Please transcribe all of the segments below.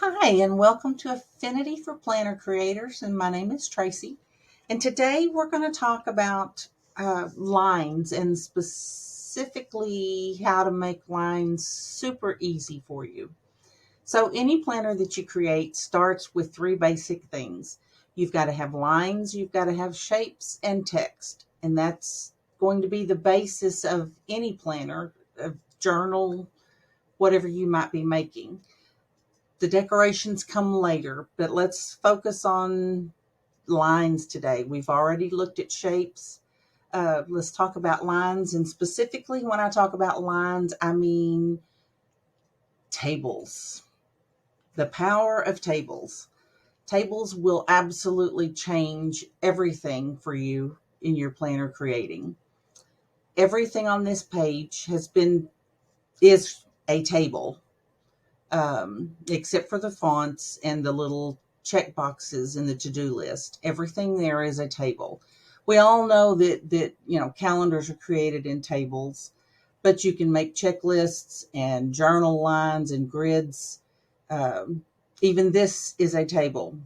Hi, and welcome to Affinity for Planner Creators. And my name is Tracy. And today we're going to talk about lines and specifically how to make lines super easy for you. So, any planner that you create starts with three basic things. You've got to have lines, you've got to have shapes, and text. And that's going to be the basis of any planner, a journal, whatever you might be making. The decorations come later, but let's focus on lines today. We've already looked at shapes. Let's talk about lines. And specifically, when I talk about lines, I mean tables. The power of tables. Tables will absolutely change everything for you in your planner creating. Everything on this page is a table, except for the fonts and the little check boxes in the to-do list. Everything there is a table. We all know that calendars are created in tables, but you can make checklists and journal lines and grids. Even this is a table,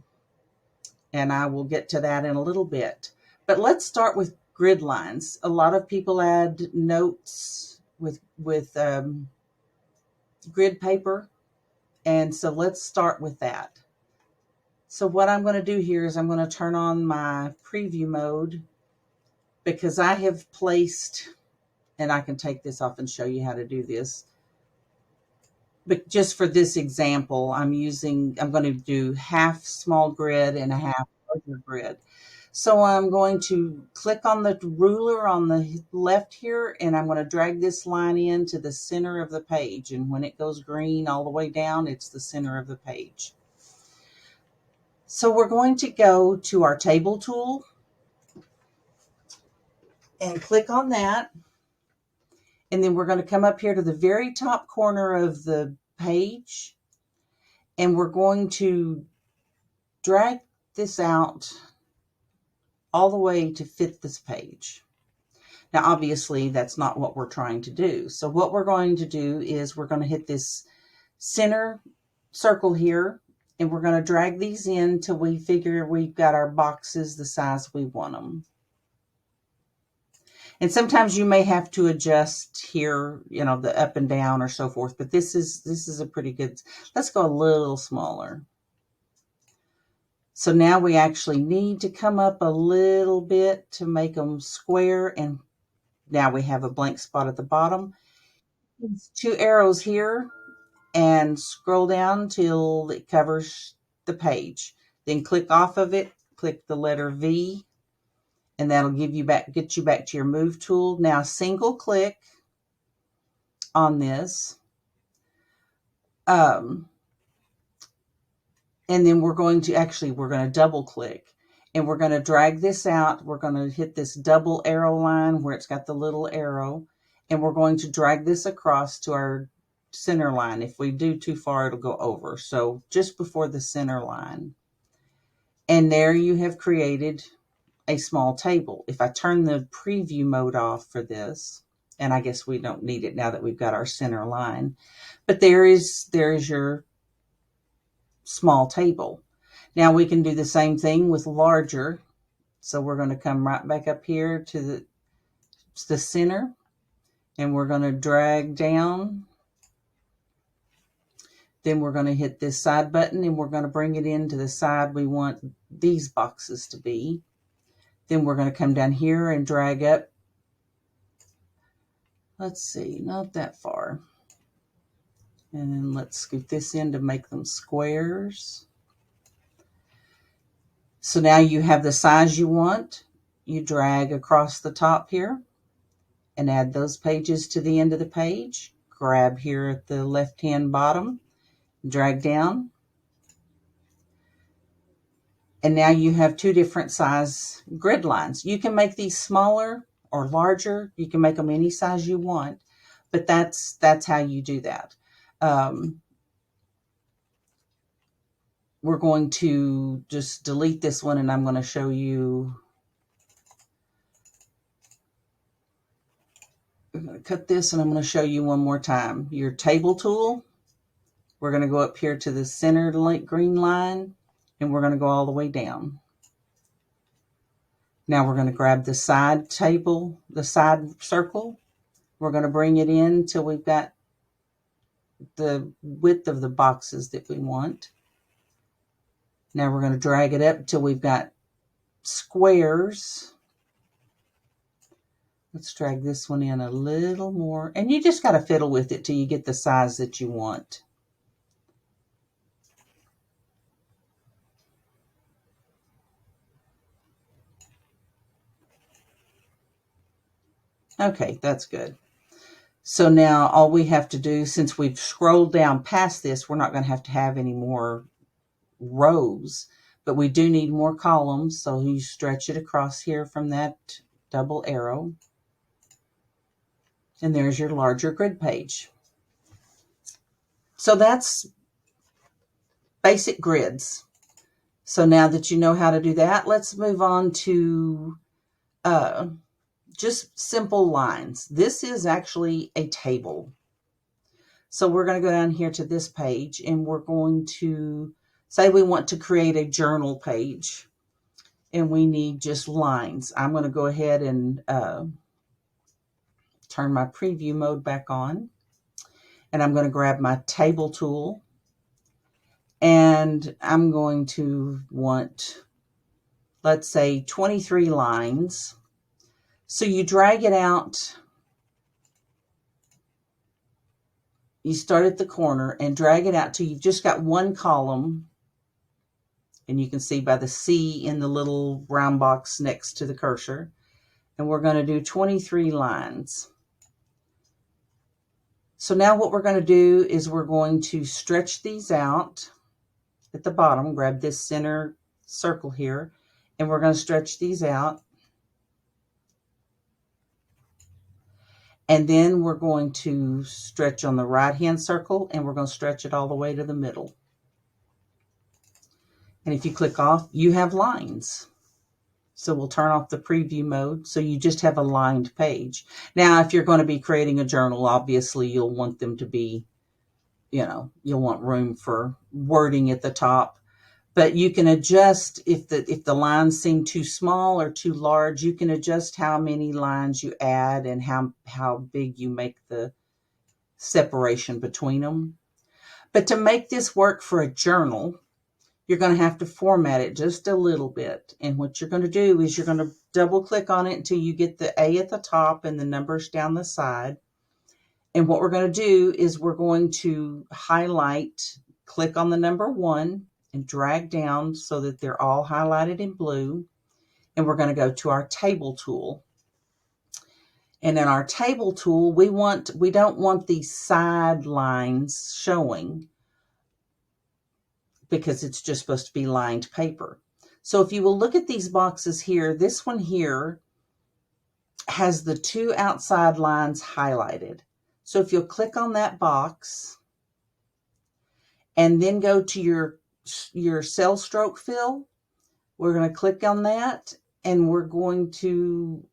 and I will get to that in a little bit. But let's start with grid lines. A lot of people add notes with grid paper. And so let's start with that. So what I'm going to do here is I'm going to turn on my preview mode because I have placed, and I can take this off and show you how to do this. But just for this example, I'm going to do half small grid and a half larger grid. So I'm going to click on the ruler on the left here, and I'm going to drag this line into the center of the page. And when it goes green all the way down, it's the center of the page. So we're going to go to our table tool and click on that. And then we're going to come up here to the very top corner of the page. And we're going to drag this out all the way to fit this page. Now, obviously, that's not what we're trying to do. So what we're going to do is we're going to hit this center circle here, and we're going to drag these in till we figure we've got our boxes the size we want them. And sometimes you may have to adjust here, the up and down or so forth, but this is a pretty good, let's go a little smaller. So now we actually need to come up a little bit to make them square, and now we have a blank spot at the bottom. It's two arrows here, and scroll down till it covers the page. Then click off of it, click the letter V, and that'll get you back to your move tool. Now single click on this. And then we're going to double click, and we're going to drag this out. We're going to hit this double arrow line where it's got the little arrow, and we're going to drag this across to our center line. If we do too far, it'll go over. So just before the center line. And there you have created a small table. If I turn the preview mode off for this, and I guess we don't need it now that we've got our center line, but there is your small table. Now we can do the same thing with larger. So we're going to come right back up here to the center, and we're going to drag down. Then we're going to hit this side button, and we're going to bring it into the side we want these boxes to be. Then we're going to come down here and drag up. Let's see, not that far. And then let's scoot this in to make them squares. So now you have the size you want. You drag across the top here and add those pages to the end of the page. Grab here at the left-hand bottom, drag down. And now you have two different size grid lines. You can make these smaller or larger. You can make them any size you want, but that's how you do that. We're going to just delete this one, and I'm going to show you. I'm going to cut this, and I'm going to show you one more time. Your table tool, We're going to go up here to the center light green line, and we're going to go all the way down. Now we're going to grab the side table, the side circle. We're going to bring it in till we've got the width of the boxes that we want. Now we're going to drag it up till we've got squares. Let's drag this one in a little more. And you just got to fiddle with it till you get the size that you want. Okay, that's good. So now all we have to do, since we've scrolled down past this, we're not going to have any more rows, but we do need more columns. So you stretch it across here from that double arrow. And there's your larger grid page. So that's basic grids. So now that you know how to do that, let's move on to just simple lines. This is actually a table. So we're going to go down here to this page, and we're going to say we want to create a journal page, and we need just lines. I'm going to go ahead and turn my preview mode back on, and I'm going to grab my table tool, and I'm going to want, let's say, 23 lines. So you drag it out. You start at the corner and drag it out till you've just got one column. And you can see by the C in the little round box next to the cursor. And we're going to do 23 lines. So now what we're going to do is we're going to stretch these out at the bottom. Grab this center circle here, and we're going to stretch these out. And then we're going to stretch on the right-hand circle, and we're going to stretch it all the way to the middle. And if you click off, you have lines. So we'll turn off the preview mode, so you just have a lined page. Now, if you're going to be creating a journal, obviously you'll want them to be, you'll want room for wording at the top. But you can adjust if the lines seem too small or too large. You can adjust how many lines you add and how big you make the separation between them. But to make this work for a journal, you're going to have to format it just a little bit. And what you're going to do is you're going to double click on it until you get the A at the top and the numbers down the side. And what we're going to do is we're going to highlight, click on the number 1, and drag down so that they're all highlighted in blue. And we're going to go to our table tool. And in our table tool, we don't want these side lines showing because it's just supposed to be lined paper. So if you will look at these boxes here, this one here has the 2 outside lines highlighted. So if you'll click on that box and then go to your cell stroke fill, we're going to click on that, and we're going to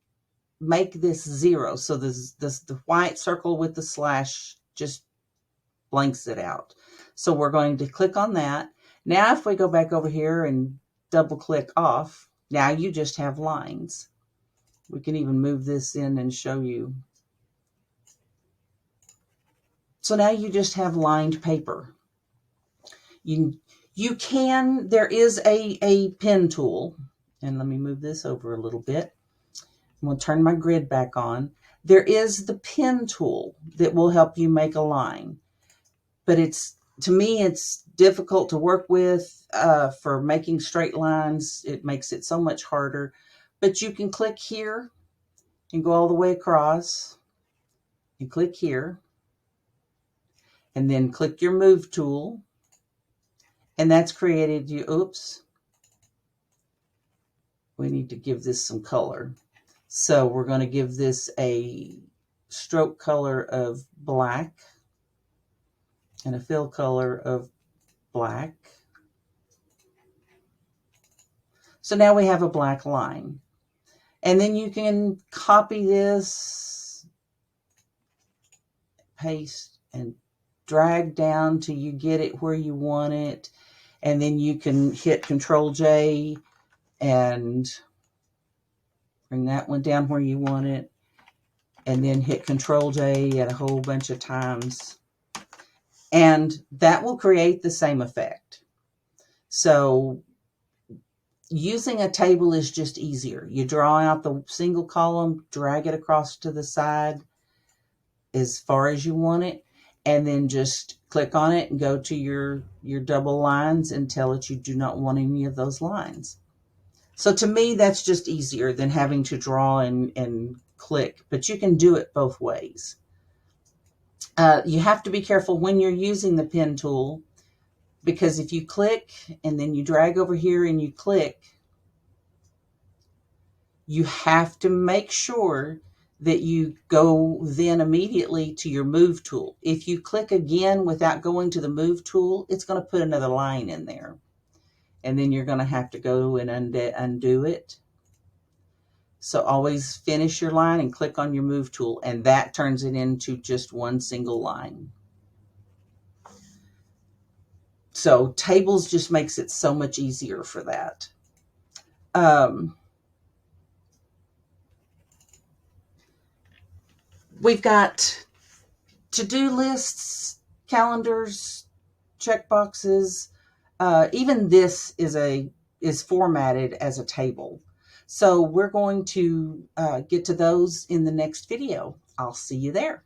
make this 0. So the white circle with the slash just blanks it out. So we're going to click on that. Now if we go back over here and double click off, now you just have lines. We can even move this in and show you. So now you just have lined paper. There is a pen tool, and let me move this over a little bit. I'm going to turn my grid back on. There is the pen tool that will help you make a line, but to me it's difficult to work with for making straight lines. It makes it so much harder, but you can click here and go all the way across and click here, and then click your move tool. And that's created you, oops, we need to give this some color. So we're going to give this a stroke color of black and a fill color of black. So now we have a black line. And then you can copy this, paste, and drag down till you get it where you want it. And then you can hit Control J and bring that one down where you want it. And then hit Control J at a whole bunch of times. And that will create the same effect. So using a table is just easier. You draw out the single column, drag it across to the side as far as you want it, and then just click on it and go to your double lines and tell it you do not want any of those lines. So to me, that's just easier than having to draw and click, but you can do it both ways. You have to be careful when you're using the pen tool, because if you click and then you drag over here and you click, you have to make sure that you go then immediately to your move tool. If you click again without going to the move tool, it's going to put another line in there. And then you're going to have to go and undo it. So always finish your line and click on your move tool, and that turns it into just one single line. So tables just makes it so much easier for that. We've got to-do lists, calendars, checkboxes. Even this is formatted as a table. So we're going to get to those in the next video. I'll see you there.